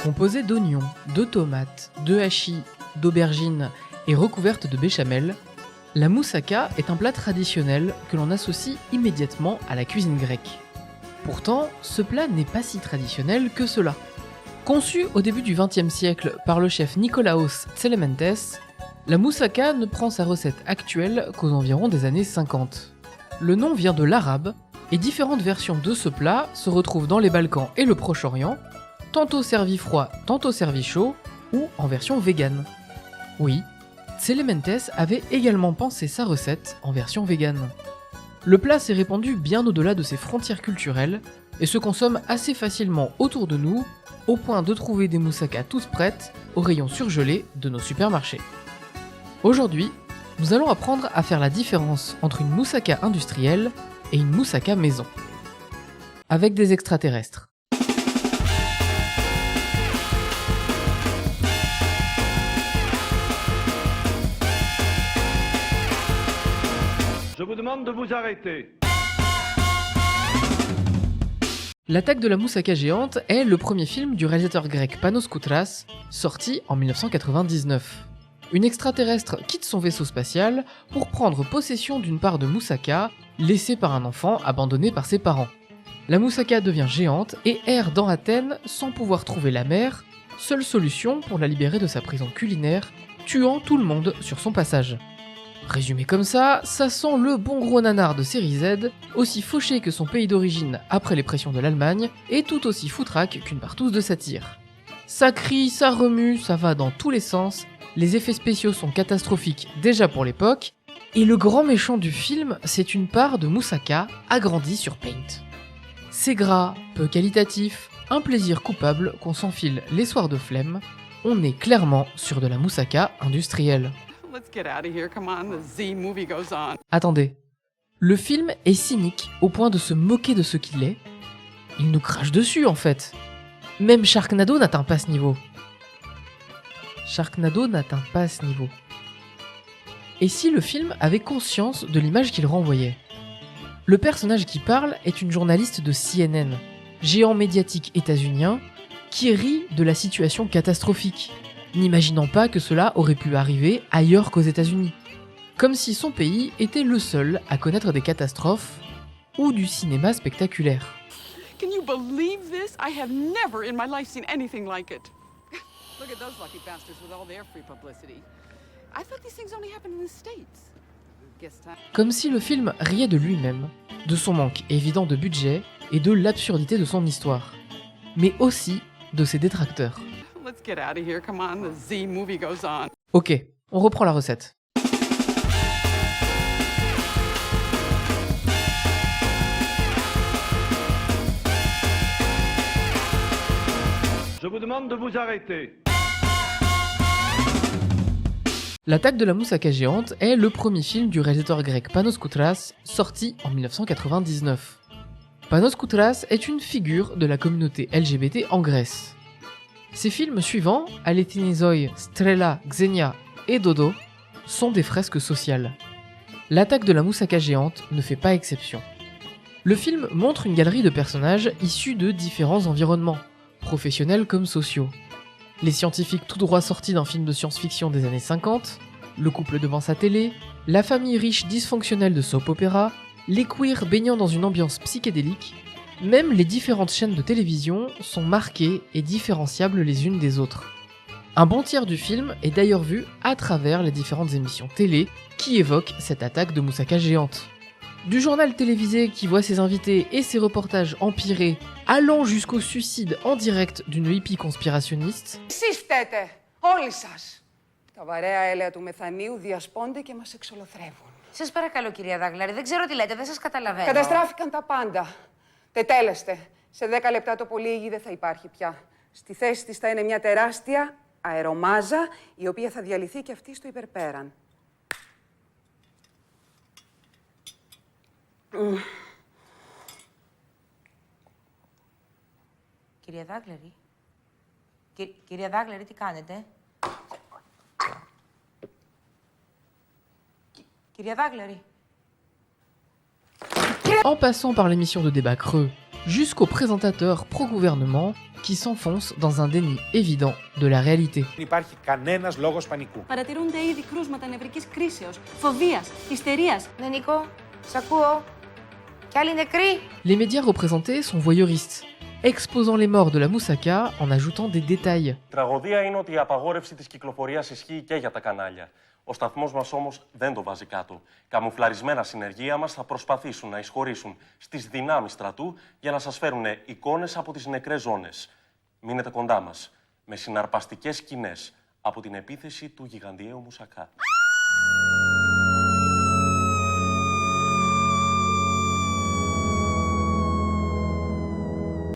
Composée d'oignons, de tomates, de hachis, d'aubergines et recouverte de béchamel, la moussaka est un plat traditionnel que l'on associe immédiatement à la cuisine grecque. Pourtant, ce plat n'est pas si traditionnel que cela. Conçu au début du XXe siècle par le chef Nikolaos Tselementes, la moussaka ne prend sa recette actuelle qu'aux environs des années 50. Le nom vient de l'arabe, et différentes versions de ce plat se retrouvent dans les Balkans et le Proche-Orient, tantôt servi froid, tantôt servi chaud, ou en version végane. Oui, Tselementes avait également pensé sa recette en version végane. Le plat s'est répandu bien au-delà de ses frontières culturelles et se consomme assez facilement autour de nous, au point de trouver des moussakas toutes prêtes aux rayons surgelés de nos supermarchés. Aujourd'hui, nous allons apprendre à faire la différence entre une moussaka industrielle et une moussaka maison. Avec des extraterrestres. Je vous demande de vous arrêter. L'attaque de la moussaka géante est le premier film du réalisateur grec Panos Koutras, sorti en 1999. Une extraterrestre quitte son vaisseau spatial pour prendre possession d'une part de moussaka laissée par un enfant abandonné par ses parents. La moussaka devient géante et erre dans Athènes sans pouvoir trouver la mer, seule solution pour la libérer de sa prison culinaire, tuant tout le monde sur son passage. Résumé comme ça sent le bon gros nanar de série Z, aussi fauché que son pays d'origine après les pressions de l'Allemagne, et tout aussi foutraque qu'une partouze de satire. Ça crie, ça remue, ça va dans tous les sens, les effets spéciaux sont catastrophiques déjà pour l'époque, et le grand méchant du film, c'est une part de moussaka agrandie sur Paint. C'est gras, peu qualitatif, un plaisir coupable qu'on s'enfile les soirs de flemme, on est clairement sur de la moussaka industrielle. Let's get out of here, come on, the Z movie goes on. Attendez, le film est cynique au point de se moquer de ce qu'il est. Il nous crache dessus en fait. Même Sharknado n'atteint pas ce niveau. Et si le film avait conscience de l'image qu'il renvoyait ? Le personnage qui parle est une journaliste de CNN, géant médiatique états-unien, qui rit de la situation catastrophique, n'imaginant pas que cela aurait pu arriver ailleurs qu'aux États-Unis. Comme si son pays était le seul à connaître des catastrophes ou du cinéma spectaculaire. Can you believe this? I have never in my life seen anything like it. Look at those lucky bastards with all their free publicity. I thought these things only happened in the States. Guess time. Comme si le film riait de lui-même, de son manque évident de budget et de l'absurdité de son histoire, mais aussi de ses détracteurs. Let's get out of here, come on, the Z movie goes on. Ok, on reprend la recette. Je vous demande de vous arrêter. L'attaque de la moussaka géante est le premier film du réalisateur grec Panos Koutras, sorti en 1999. Panos Koutras est une figure de la communauté LGBT en Grèce. Ses films suivants, Alethinizoi, Strela, Xenia et Dodo, sont des fresques sociales. L'attaque de la moussaka géante ne fait pas exception. Le film montre une galerie de personnages issus de différents environnements, professionnels comme sociaux. Les scientifiques tout droit sortis d'un film de science-fiction des années 50, le couple devant sa télé, la famille riche dysfonctionnelle de soap opéra, les queers baignant dans une ambiance psychédélique, même les différentes chaînes de télévision sont marquées et différenciables les unes des autres. Un bon tiers du film est d'ailleurs vu à travers les différentes émissions télé qui évoquent cette attaque de moussaka géante. Du journal télévisé qui voit ses invités et ses reportages empirer, allant jusqu'au suicide en direct d'une hippie conspirationniste. Εσείς φταίτε, όλοι σας. Τα βαρέα έλαια του μεθανίου διασπώνται και μας εξολοθρεύουν. Σας παρακαλώ, κυρία Δάγλαρη, δεν ξέρω τι λέτε, δεν σας καταλαβαίνω. Καταστράφηκαν τα πάντα. Τετέλεστε. Σε 10 λεπτά το πολύ η γη δεν θα υπάρχει πια. Στη θέση της θα είναι μια τεράστια αερομάζα, η οποία θα διαλυθεί και αυτή στο υπερπέραν. Κυρία Δάγλαρη, κυρία Δάγλαρη, τι κάνετε? Κυρία Δάγλαρη. En passant par l'émission de débat creux jusqu'aux présentateurs pro-gouvernement qui s'enfoncent dans un déni évident de la réalité. Υπάρχει κανένας λόγος πανικού. Παρατηρούνται ήδη κρούσματα νευρικής κρίσεως, φοβίας, ιστερίας. Ναι, Νίκο, σ' ακούω. Κι άλλοι νεκροί. Les médias représentés sont voyeuristes, exposant les morts de la moussaka en ajoutant des détails. Η τραγωδία είναι ότι η απαγόρευση της κυκλοφορίας ισχύει και για τα κανάλια. Ο σταθμός μας όμως δεν το βάζει κάτω. Καμουφλαρισμένα συνεργεία μας θα προσπαθήσουν να εισχωρήσουν στις δυνάμεις στρατού για να σας φέρουν εικόνες από τις νεκρές ζώνες. Μείνετε κοντά μας, με συναρπαστικές σκηνές από την επίθεση του γιγαντιαίου μουσακά.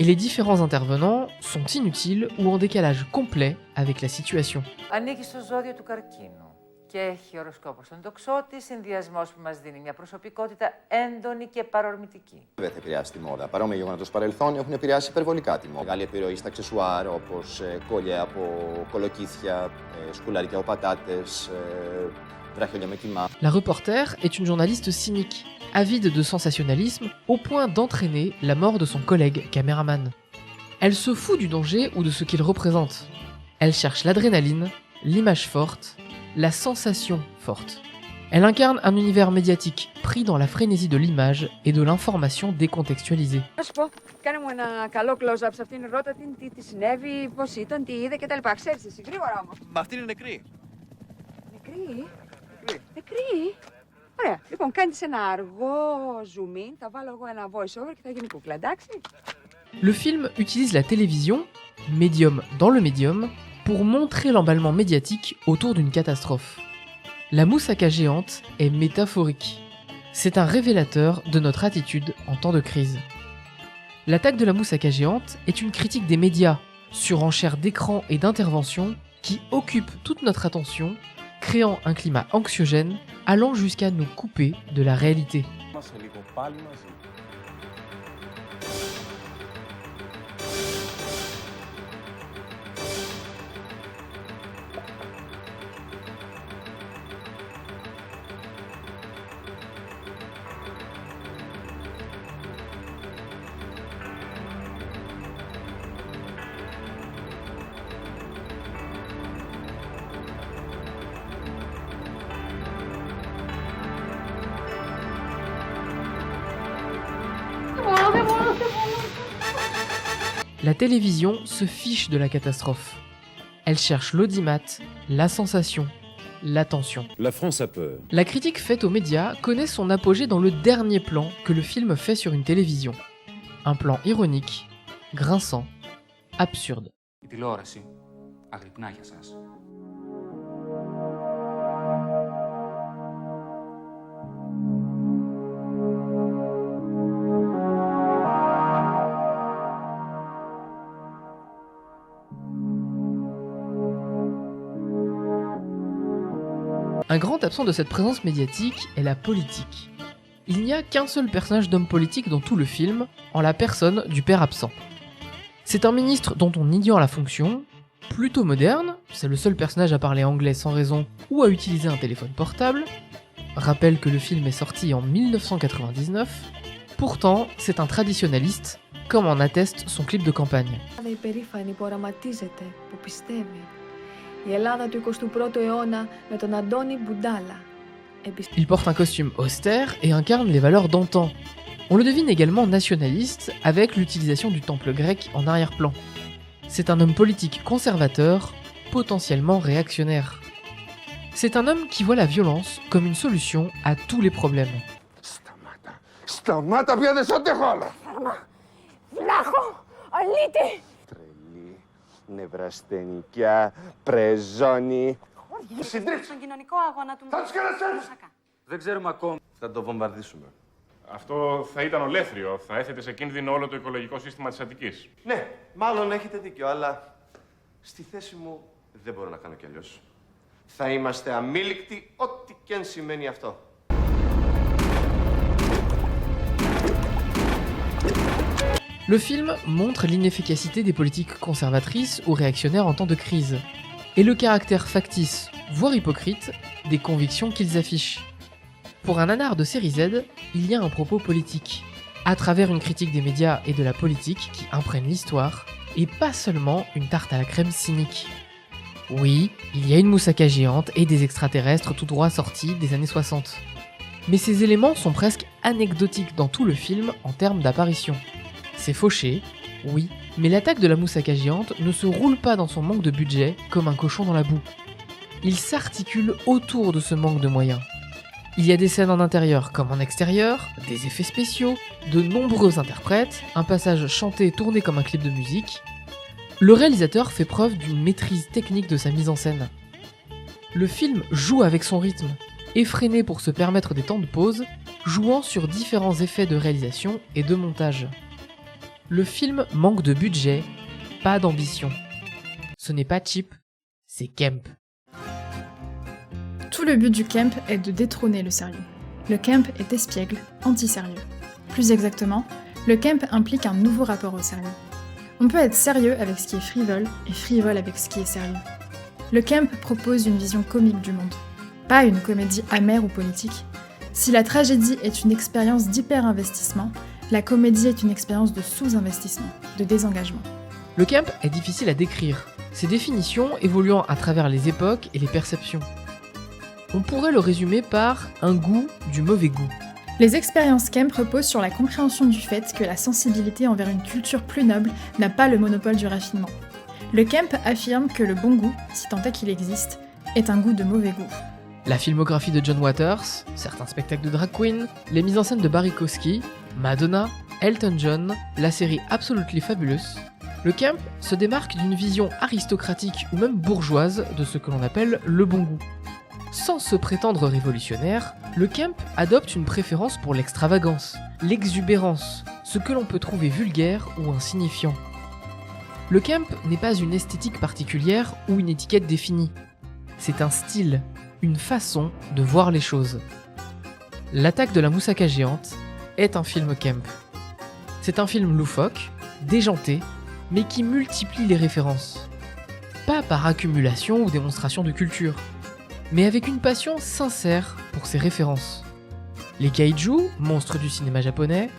Et les différents intervenants sont inutiles ou en décalage complet avec la situation. Ανήκει στο ζώδιο του καρκίνου και έχει οροσκόπο στον τοξότη, συνδυασμός που μας δίνει μια προσωπικότητα έντονη και παρορμητική. Δεν θα επηρεάσει τη μόδα. Παρόμοια γεγονότα στο παρελθόν έχουν επηρεάσει υπερβολικά τη μόδα. Μεγάλη επιρροή στα αξεσουάρ, όπως κόλλια από κολοκύθια, σκουλαρίκια από πατάτες, βράχιολια με κιμά. La reporter est une journaliste cynique, avide de sensationnalisme, au point d'entraîner la mort de son collègue caméraman. Elle se fout du danger ou de ce qu'il représente. Elle cherche l'adrénaline, l'image forte, la sensation forte. Elle incarne un univers médiatique pris dans la frénésie de l'image et de l'information décontextualisée. Να σου πω, κάνε μου ένα καλό close-up σε αυτήν, ρώτα την, τι συνέβη, πώς ήταν, τι είδε κτλ. Ξέρεις εσύ, γρήγορα όμως. Μα αυτή είναι νεκρή. Νεκρή. Νεκρή. Ωραία. Λοιπόν, κάνεις ένα αργό zoom in, θα βάλω εγώ ένα voice over και θα γίνει κούκλα, εντάξει. Le film utilise la télévision, médium dans le médium, pour montrer l'emballement médiatique autour d'une catastrophe. La moussaka géante est métaphorique. C'est un révélateur de notre attitude en temps de crise. L'attaque de la moussaka géante est une critique des médias, surenchère d'écran et d'intervention qui occupent toute notre attention, créant un climat anxiogène allant jusqu'à nous couper de la réalité. La télévision se fiche de la catastrophe. Elle cherche l'audimat, la sensation, l'attention. La France a peur. La critique faite aux médias connaît son apogée dans le dernier plan que le film fait sur une télévision. Un plan ironique, grinçant, absurde. Η τηλεόραση αγρυπνά για σας. Un grand absent de cette présence médiatique est la politique. Il n'y a qu'un seul personnage d'homme politique dans tout le film, en la personne du père absent. C'est un ministre dont on ignore la fonction, plutôt moderne, c'est le seul personnage à parler anglais sans raison ou à utiliser un téléphone portable. Rappelle que le film est sorti en 1999. Pourtant, c'est un traditionnaliste, comme en atteste son clip de campagne. Η Ελλάδα του 21ου αιώνα με τον Αντώνη Μπουντάλα. Il porte un costume austère et incarne les valeurs d'antan. On le devine également nationaliste avec l'utilisation du temple grec en arrière-plan. C'est un homme politique conservateur, potentiellement réactionnaire. C'est un homme qui voit la violence comme une solution à tous les problèmes. Σταμάτα πια, δεν σ' αντέχω άλλο. Βλάχο, αλήτη. Νευρασθενικιά, πρεζόνι. Στον κοινωνικό αγώνα του. Θα τους καλεσέλεις. Δεν ξέρουμε ακόμα. Θα το βομβαρδίσουμε. Αυτό θα ήταν ολέθριο. Θα έθετε σε κίνδυνο όλο το οικολογικό σύστημα της Αττικής. Ναι, μάλλον έχετε δίκιο, αλλά στη θέση μου δεν μπορώ να κάνω κι αλλιώς. Θα είμαστε αμήλικτοι, ό,τι και αν σημαίνει αυτό. Le film montre l'inefficacité des politiques conservatrices ou réactionnaires en temps de crise, et le caractère factice, voire hypocrite, des convictions qu'ils affichent. Pour un nanar de série Z, il y a un propos politique. à travers une critique des médias et de la politique qui imprègne l'histoire, et pas seulement une tarte à la crème cynique. Oui, il y a une moussaka géante et des extraterrestres tout droit sortis des années 60. Mais ces éléments sont presque anecdotiques dans tout le film en termes d'apparition. C'est fauché, oui, mais l'attaque de la moussaka géante ne se roule pas dans son manque de budget comme un cochon dans la boue. Il s'articule autour de ce manque de moyens. Il y a des scènes en intérieur comme en extérieur, des effets spéciaux, de nombreux interprètes, un passage chanté tourné comme un clip de musique. Le réalisateur fait preuve d'une maîtrise technique de sa mise en scène. Le film joue avec son rythme, effréné pour se permettre des temps de pause, jouant sur différents effets de réalisation et de montage. Le film manque de budget, pas d'ambition. Ce n'est pas cheap, c'est camp. Tout le but du camp est de détrôner le sérieux. Le camp est espiègle, anti-sérieux. Plus exactement, le camp implique un nouveau rapport au sérieux. On peut être sérieux avec ce qui est frivole et frivole avec ce qui est sérieux. Le camp propose une vision comique du monde, pas une comédie amère ou politique. Si la tragédie est une expérience d'hyper-investissement, la comédie est une expérience de sous-investissement, de désengagement. Le camp est difficile à décrire, ses définitions évoluant à travers les époques et les perceptions. On pourrait le résumer par un goût du mauvais goût. Les expériences camp reposent sur la compréhension du fait que la sensibilité envers une culture plus noble n'a pas le monopole du raffinement. Le camp affirme que le bon goût, si tant est qu'il existe, est un goût de mauvais goût. La filmographie de John Waters, certains spectacles de drag queen, les mises en scène de Barry Kosky, Madonna, Elton John, la série Absolutely Fabulous, le camp se démarque d'une vision aristocratique ou même bourgeoise de ce que l'on appelle le bon goût. Sans se prétendre révolutionnaire, le camp adopte une préférence pour l'extravagance, l'exubérance, ce que l'on peut trouver vulgaire ou insignifiant. Le camp n'est pas une esthétique particulière ou une étiquette définie. C'est un style, une façon de voir les choses. L'attaque de la moussaka géante est un film camp. C'est un film loufoque, déjanté, mais qui multiplie les références. Pas par accumulation ou démonstration de culture, mais avec une passion sincère pour ses références. Les kaiju, monstres du cinéma japonais,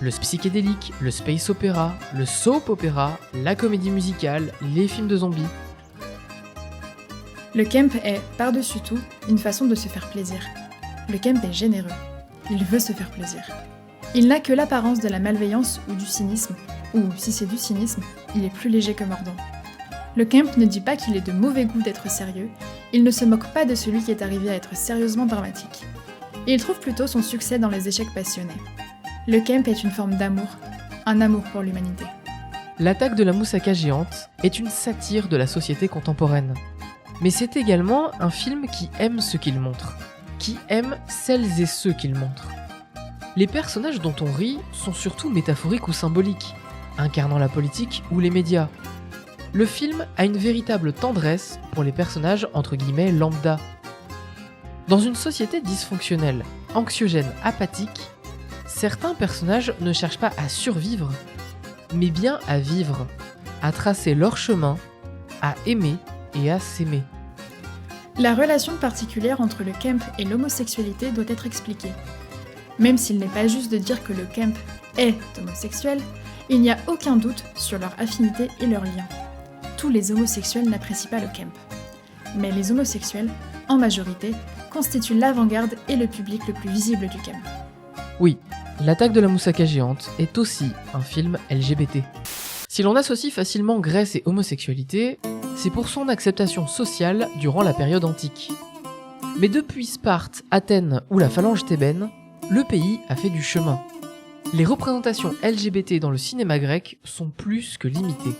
le psychédélique, le space opéra, le soap opéra, la comédie musicale, les films de zombies. Le camp est, par-dessus tout, une façon de se faire plaisir. Le camp est généreux. Il veut se faire plaisir. Il n'a que l'apparence de la malveillance ou du cynisme, ou si c'est du cynisme, il est plus léger que mordant. Le camp ne dit pas qu'il est de mauvais goût d'être sérieux, il ne se moque pas de celui qui est arrivé à être sérieusement dramatique. Il trouve plutôt son succès dans les échecs passionnés. Le camp est une forme d'amour, un amour pour l'humanité. L'attaque de la moussaka géante est une satire de la société contemporaine. Mais c'est également un film qui aime ce qu'il montre, qui aime celles et ceux qu'il montre. Les personnages dont on rit sont surtout métaphoriques ou symboliques, incarnant la politique ou les médias. Le film a une véritable tendresse pour les personnages entre guillemets lambda. Dans une société dysfonctionnelle, anxiogène, apathique, certains personnages ne cherchent pas à survivre, mais bien à vivre, à tracer leur chemin, à aimer et à s'aimer. La relation particulière entre le camp et l'homosexualité doit être expliquée. Même s'il n'est pas juste de dire que le camp est homosexuel, il n'y a aucun doute sur leur affinité et leur lien. Tous les homosexuels n'apprécient pas le camp. Mais les homosexuels, en majorité, constituent l'avant-garde et le public le plus visible du camp. Oui, l'attaque de la moussaka géante est aussi un film LGBT. Si l'on associe facilement Grèce et homosexualité, c'est pour son acceptation sociale durant la période antique. Mais depuis Sparte, Athènes ou la phalange thébaine, le pays a fait du chemin. Les représentations LGBT dans le cinéma grec sont plus que limitées.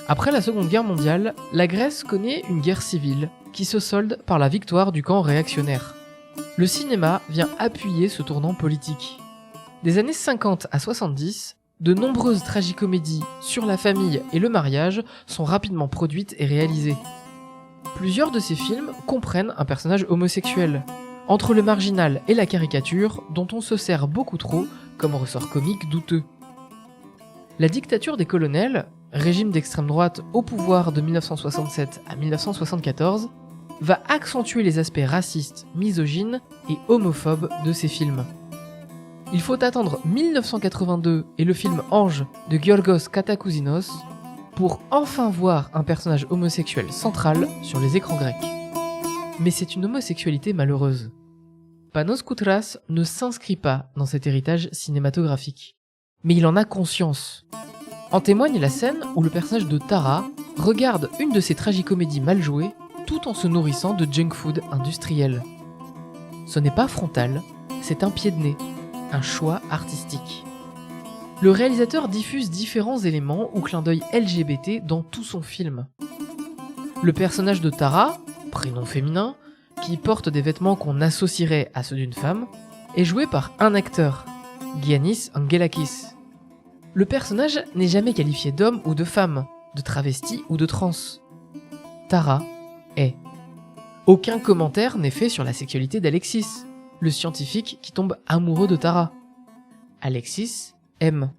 Après la Seconde Guerre mondiale, la Grèce connaît une guerre civile qui se solde par la victoire du camp réactionnaire. Le cinéma vient appuyer ce tournant politique. Des années 50 à 70, de nombreuses tragicomédies sur la famille et le mariage sont rapidement produites et réalisées. Plusieurs de ces films comprennent un personnage homosexuel, entre le marginal et la caricature dont on se sert beaucoup trop comme ressort comique douteux. La dictature des colonels, régime d'extrême droite au pouvoir de 1967 à 1974, va accentuer les aspects racistes, misogynes et homophobes de ces films. Il faut attendre 1982 et le film Ange de Giorgos Katakouzinos pour enfin voir un personnage homosexuel central sur les écrans grecs. Mais c'est une homosexualité malheureuse. Panos Koutras ne s'inscrit pas dans cet héritage cinématographique, mais il en a conscience. En témoigne la scène où le personnage de Tara regarde une de ces tragicomédies mal jouées tout en se nourrissant de junk food industriel. Ce n'est pas frontal, c'est un pied de nez, un choix artistique. Le réalisateur diffuse différents éléments ou clins d'œil LGBT dans tout son film. Le personnage de Tara, prénom féminin, qui porte des vêtements qu'on associerait à ceux d'une femme, est joué par un acteur, Giannis Angelakis. Le personnage n'est jamais qualifié d'homme ou de femme, de travesti ou de trans. Tara est. Aucun commentaire n'est fait sur la sexualité d'Alexis, le scientifique qui tombe amoureux de Tara. Alexis aime.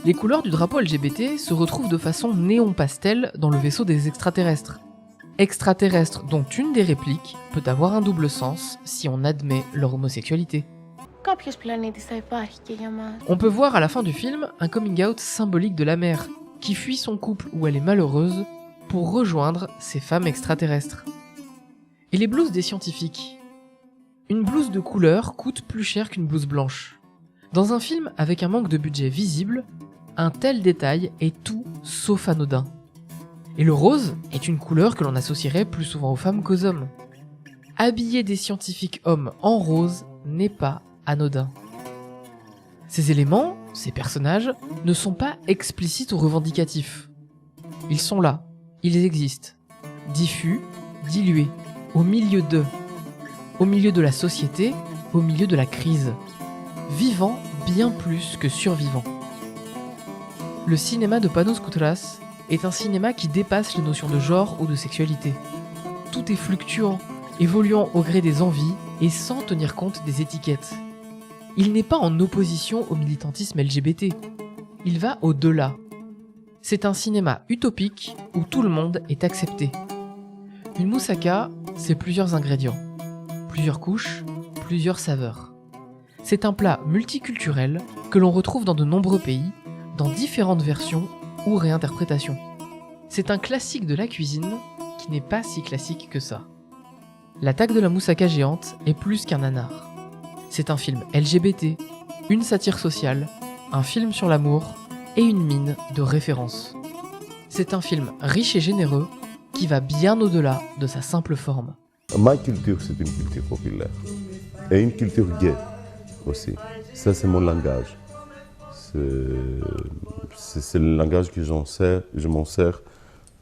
Les couleurs du drapeau LGBT se retrouvent de façon néon pastel dans le vaisseau des extraterrestres. Extraterrestres dont une des répliques peut avoir un double sens si on admet leur homosexualité. On peut voir à la fin du film un coming out symbolique de la mère, qui fuit son couple où elle est malheureuse pour rejoindre ces femmes extraterrestres. Et les blouses des scientifiques. Une blouse de couleur coûte plus cher qu'une blouse blanche. Dans un film avec un manque de budget visible, un tel détail est tout sauf anodin. Et le rose est une couleur que l'on associerait plus souvent aux femmes qu'aux hommes. Habiller des scientifiques hommes en rose n'est pas anodin. Ces éléments, ces personnages, ne sont pas explicites ou revendicatifs. Ils sont là, ils existent, diffus, dilués, au milieu de la société, au milieu de la crise, vivant bien plus que survivant. Le cinéma de Panos Koutras est un cinéma qui dépasse les notions de genre ou de sexualité. Tout est fluctuant, évoluant au gré des envies et sans tenir compte des étiquettes. Il n'est pas en opposition au militantisme LGBT. Il va au-delà. C'est un cinéma utopique où tout le monde est accepté. Une moussaka, c'est plusieurs ingrédients, plusieurs couches, plusieurs saveurs. C'est un plat multiculturel que l'on retrouve dans de nombreux pays, dans différentes versions ou réinterprétations. C'est un classique de la cuisine qui n'est pas si classique que ça. L'attaque de la moussaka géante est plus qu'un nanar. C'est un film LGBT, une satire sociale, un film sur l'amour et une mine de références. C'est un film riche et généreux qui va bien au-delà de sa simple forme. Ma culture, c'est une culture populaire et une culture gay aussi. Ça, c'est mon langage. C'est le langage que je m'en sers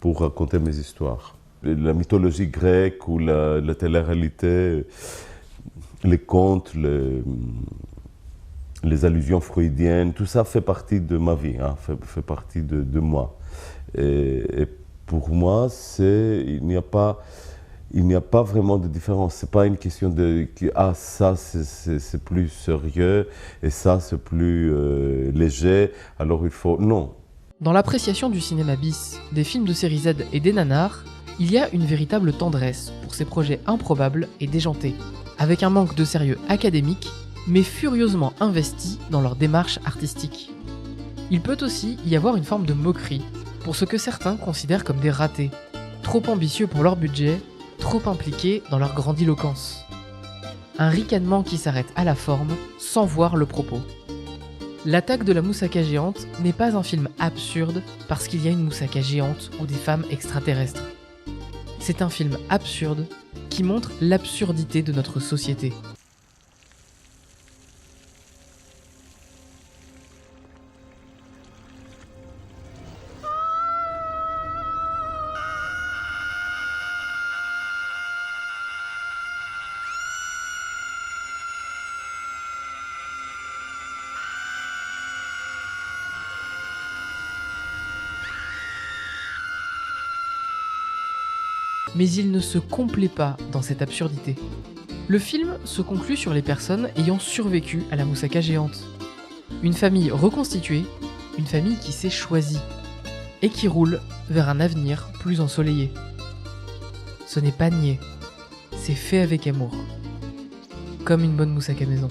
pour raconter mes histoires. La mythologie grecque ou la télé-réalité, les contes, les allusions freudiennes, tout ça fait partie de ma vie, hein, fait partie de moi. Et pour moi, il n'y a pas vraiment de différence. C'est pas une question de ça c'est plus sérieux et ça c'est plus léger. Alors il faut non. Dans l'appréciation du cinéma bis, des films de série Z et des nanars, il y a une véritable tendresse pour ces projets improbables et déjantés, avec un manque de sérieux académique, mais furieusement investi dans leur démarche artistique. Il peut aussi y avoir une forme de moquerie pour ce que certains considèrent comme des ratés, trop ambitieux pour leur budget, trop impliqués dans leur grandiloquence. Un ricanement qui s'arrête à la forme sans voir le propos. L'attaque de la moussaka géante n'est pas un film absurde parce qu'il y a une moussaka géante ou des femmes extraterrestres. C'est un film absurde qui montre l'absurdité de notre société. Mais il ne se complaît pas dans cette absurdité. Le film se conclut sur les personnes ayant survécu à la moussaka géante. Une famille reconstituée, une famille qui s'est choisie, et qui roule vers un avenir plus ensoleillé. Ce n'est pas niais, c'est fait avec amour. Comme une bonne moussaka maison.